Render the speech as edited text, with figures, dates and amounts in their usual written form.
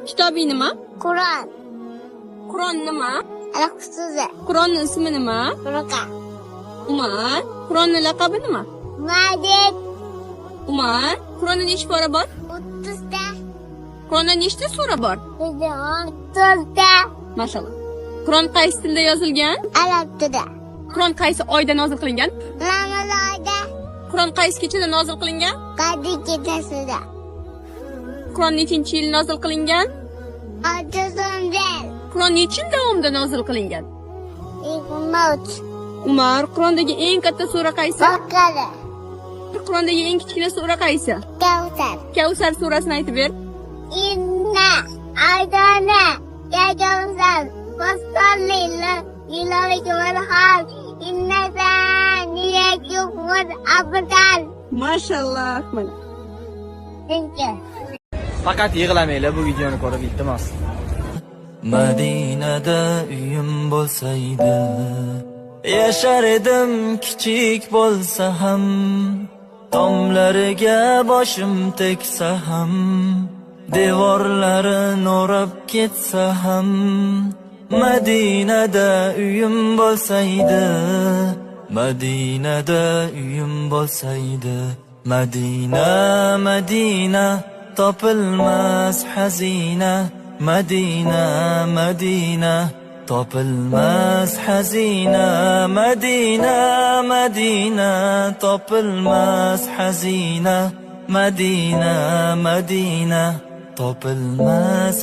Kitobing nima? Qur'on. Qur'on nima? Al-Qur'on. Qur'onning ismi nima? Qur'on. Umar. Qur'onning laqabi nima? Majid. Umar. Qur'onda nechta pora bor? 30 ta. Qur'onda nechta sura bor? 10 ta. Mashallah. Qur'on qaysi tilda yozilgan? Arab tilida. Qur'on qaysi oyda nozil qilingan? Ramazon oyida. Qur'on qaysi kechada nozil qilingan? Qadr kechasida. Qur'on nechinchi yil nozil qilingan? 30 yil. Qur'on necha yil davomida nozil qilingan? Maut. Umar, Qur'ondagi eng katta sura qaysi? Baqara. Qur'ondagi eng kichkina sura qaysi? Kavsar. Kavsar surasini aytib ber. Inna aydana ya Kavsar. Fasalli lillahi wal hal. Inna zaniyakum wal abdal. Mashallah. Thank you. Faqat yig'lamanglar, bu videoni ko'rib iltimos. Madinada uyim bo'lsaydi, yashar edim kichik bo'lsa ham, tomlariga boshim tegsa ham, devorlarini o'rab ketsa ham. Madinada uyim bo'lsaydi, Madinada uyim bo'lsaydi, Madina, Madina topilmas xazina, Madina, Madina topilmas xazina, Madina, Madina topilmas xazina, Madina, Madina topilmas